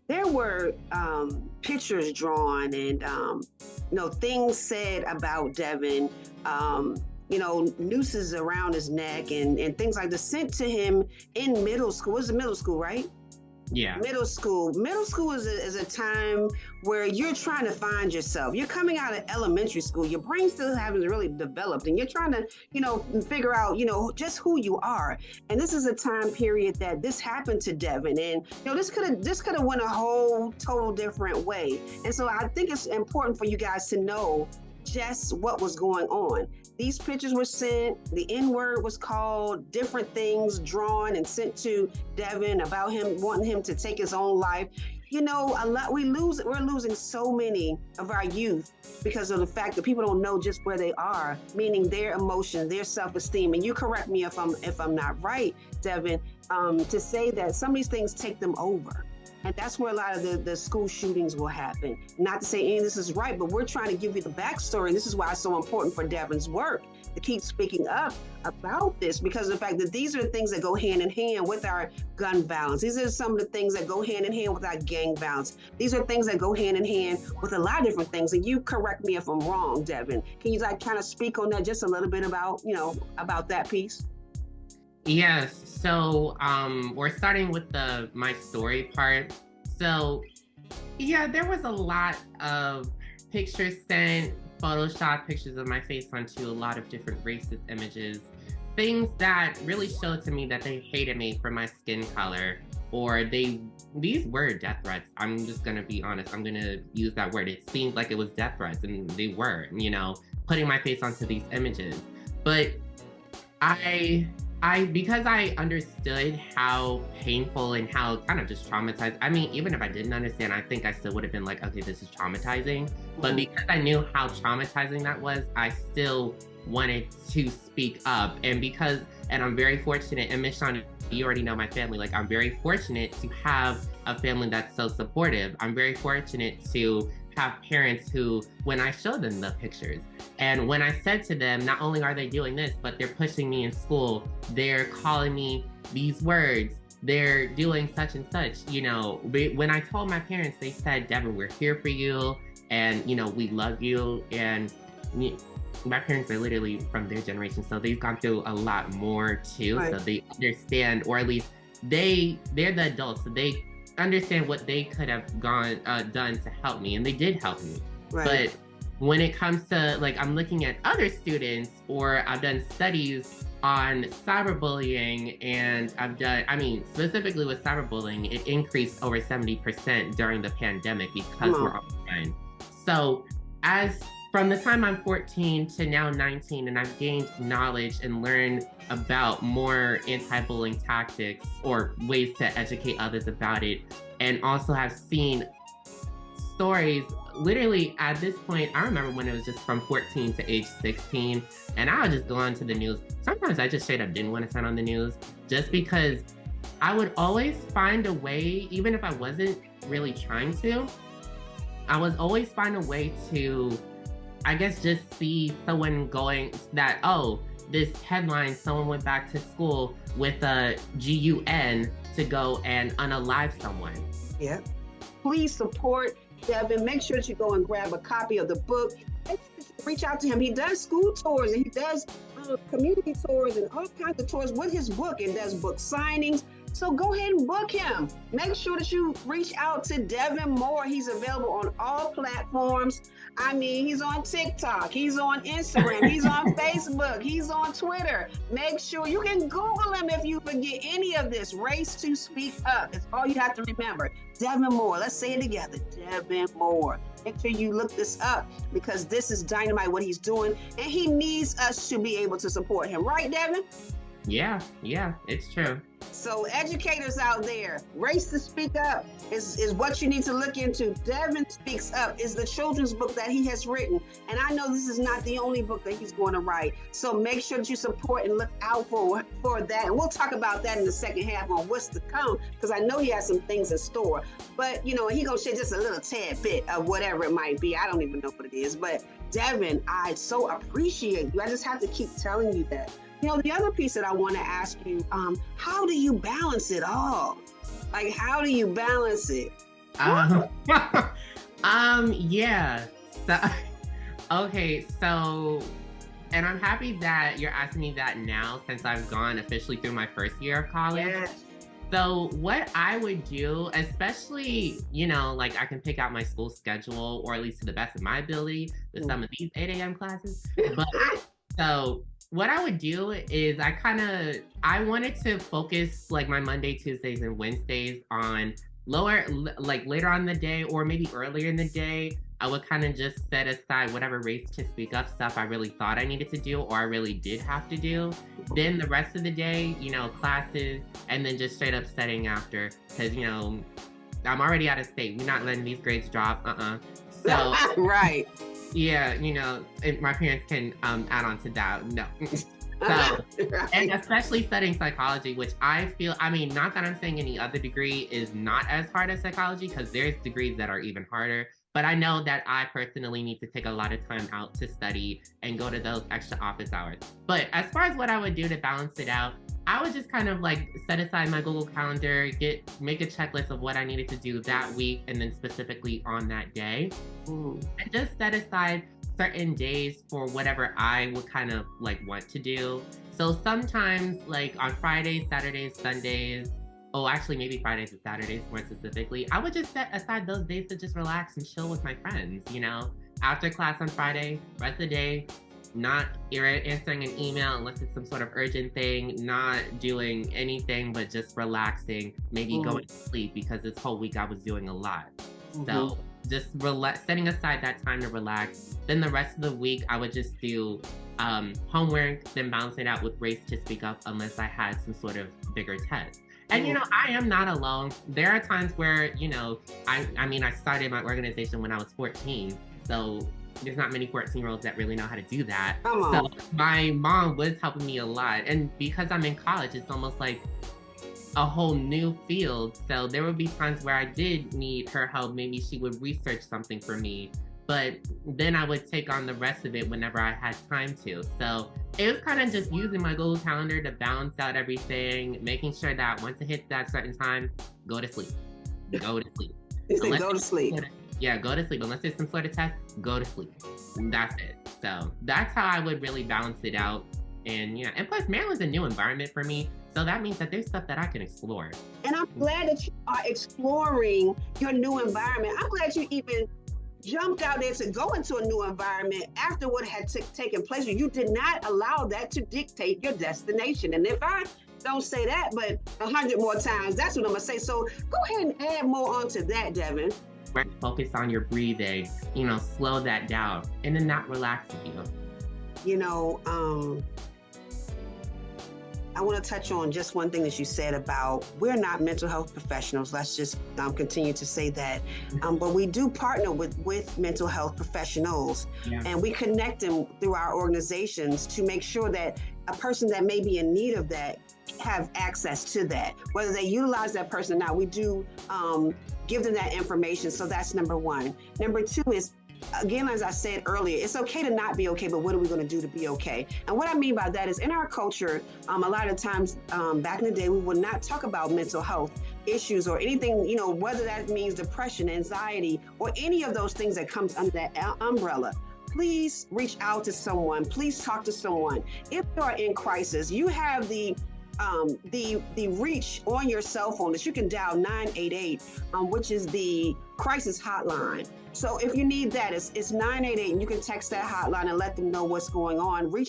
there were pictures drawn and things said about Devin. Um, Nooses around his neck and things like this sent to him in middle school. It was middle school, right? Yeah. Middle school is a time where you're trying to find yourself. You're coming out of elementary school. Your brain still hasn't really developed, and you're trying to, figure out, just who you are. And this is a time period that this happened to Devin, and this could have went a whole total different way. And so I think it's important for you guys to know just what was going on. These pictures were sent, the N word was called, different things drawn and sent to Devin about him wanting him to take his own life. We're losing so many of our youth because of the fact that people don't know just where they are, meaning their emotions, their self-esteem. And you correct me if I'm not right, Devin, to say that some of these things take them over. And that's where a lot of the school shootings will happen. Not to say any of this is right, but we're trying to give you the backstory. And this is why it's so important for Devin's work to keep speaking up about this, because of the fact that these are things that go hand in hand with our gun violence. These are some of the things that go hand in hand with our gang violence. These are things that go hand in hand with a lot of different things. And you correct me if I'm wrong, Devin. Can you kind of speak on that just a little bit about that piece? Yes. So we're starting with my story part. So yeah, there was a lot of pictures sent, Photoshop pictures of my face onto a lot of different racist images, things that really showed to me that they hated me for my skin color, or these were death threats. I'm just gonna be honest. I'm gonna use that word. It seemed like it was death threats, and they were, putting my face onto these images. But because I understood how painful and how kind of just traumatized, I mean, even if I didn't understand, I think I still would have been like, okay, this is traumatizing. But because I knew how traumatizing that was, I still wanted to speak up. And I'm very fortunate, and Miss Shanta, you already know my family, like I'm very fortunate to have a family that's so supportive. I'm very fortunate to have parents who, when I showed them the pictures, and when I said to them, not only are they doing this, but they're pushing me in school, they're calling me these words, they're doing such and such, when I told my parents, they said, Devin, we're here for you, and we love you. And my parents are literally from their generation, so they've gone through a lot more too. Right. So they understand, or at least they're the adults, so they understand what they could have done to help me, and they did help me. Right. But when it comes to I'm looking at other students, or I've done studies on cyberbullying, and specifically with cyberbullying, it increased over 70% during the pandemic because we're online. So from the time I'm 14 to now 19, and I've gained knowledge and learned about more anti-bullying tactics or ways to educate others about it, and also have seen stories. Literally at this point, I remember when it was just from 14 to age 16, and I would just go onto the news. Sometimes I just straight up didn't want to turn on the news, just because I would always find a way, even if I wasn't really trying to, I was always find a way to, I guess, just see someone going that, oh, this headline, someone went back to school with a GUN to go and unalive someone. Yeah. Please support Devin. Make sure that you go and grab a copy of the book. Reach out to him. He does school tours, and he does community tours and all kinds of tours with his book, and does book signings. So go ahead and book him. Make sure that you reach out to Devin Moore. He's available on all platforms. I mean, he's on TikTok, he's on Instagram, he's on Facebook, he's on Twitter. Make sure you can Google him if you forget any of this. Race to Speak Up. It's all you have to remember. Devin Moore. Let's say it together. Devin Moore. Make sure you look this up, because this is dynamite what he's doing, and he needs us to be able to support him. Right, Devin? Yeah, it's true. So educators out there, Race to Speak Up is what you need to look into. Devin Speaks Up is the children's book that he has written. And I know this is not the only book that he's going to write. So make sure that you support and look out for that. And we'll talk about that in the second half on what's to come, because I know he has some things in store. But, he going to share just a little tad bit of whatever it might be. I don't even know what it is. But Devin, I so appreciate you. I just have to keep telling you that. The other piece that I want to ask you, how do you balance it all? How do you balance it? Um, yeah. So, okay, so, and I'm happy that you're asking me that now since I've gone officially through my first year of college. Yes. So what I would do, especially, like I can pick out my school schedule, or at least to the best of my ability, with some of these 8 a.m. classes. But so what I would do is I wanted to focus like my Monday, Tuesdays, and Wednesdays on like later on in the day, or maybe earlier in the day. I would kind of just set aside whatever race to speak up stuff I really thought I needed to do, or I really did have to do. Then the rest of the day, classes, and then just straight up studying after, because I'm already out of state. We're not letting these grades drop. So right. yeah, and my parents can add on to that. No. So, right. And especially studying psychology, which I feel, not that I'm saying any other degree is not as hard as psychology, because there's degrees that are even harder. But I know that I personally need to take a lot of time out to study and go to those extra office hours. But as far as what I would do to balance it out, I would just kind of like set aside my Google Calendar, make a checklist of what I needed to do that week, and then specifically on that day. And just set aside certain days for whatever I would kind of like want to do. So sometimes like on Fridays, Saturdays, Sundays, actually maybe Fridays and Saturdays more specifically, I would just set aside those days to just relax and chill with my friends, after class on Friday, rest of the day, not answering an email unless it's some sort of urgent thing, not doing anything but just relaxing, maybe going to sleep, because this whole week I was doing a lot. So just setting aside that time to relax. Then the rest of the week I would just do homework, then balance it out with race to speak up unless I had some sort of bigger test. And I am not alone. There are times where, I started my organization when I was 14. So there's not many 14-year-olds that really know how to do that. So my mom was helping me a lot. And because I'm in college, it's almost like a whole new field. So there would be times where I did need her help. Maybe she would research something for me, but then I would take on the rest of it whenever I had time to. So it was kind of just using my Google Calendar to balance out everything, making sure that once it hits that certain time, go to sleep. Go to sleep. Go to sleep. Yeah, go to sleep. Unless there's some sort of test, go to sleep. That's it. So that's how I would really balance it out. And and plus Maryland's a new environment for me. So that means that there's stuff that I can explore. And I'm glad that you are exploring your new environment. I'm glad you even jumped out there to go into a new environment after what had taken place. You did not allow that to dictate your destination. And if I don't say that, but 100 more times, that's what I'm gonna say. So go ahead and add more onto that, Devin. Focus on your breathing, slow that down, and then that relaxes you. I want to touch on just one thing that you said about we're not mental health professionals. Let's just continue to say that. But we do partner with mental health professionals, and we connect them through our organizations to make sure that a person that may be in need of that have access to that. Whether they utilize that person or not, we do give them that information. So that's number one. Number two is, again, as I said earlier, it's okay to not be okay, but what are we going to do to be okay? And what I mean by that is in our culture, a lot of times back in the day, we would not talk about mental health issues or anything, whether that means depression, anxiety, or any of those things that comes under that umbrella. Please reach out to someone. Please talk to someone. If you are in crisis, you have the reach on your cell phone that you can dial 988, which is the crisis hotline. So if you need that, it's 988, and you can text that hotline and let them know what's going on. Reach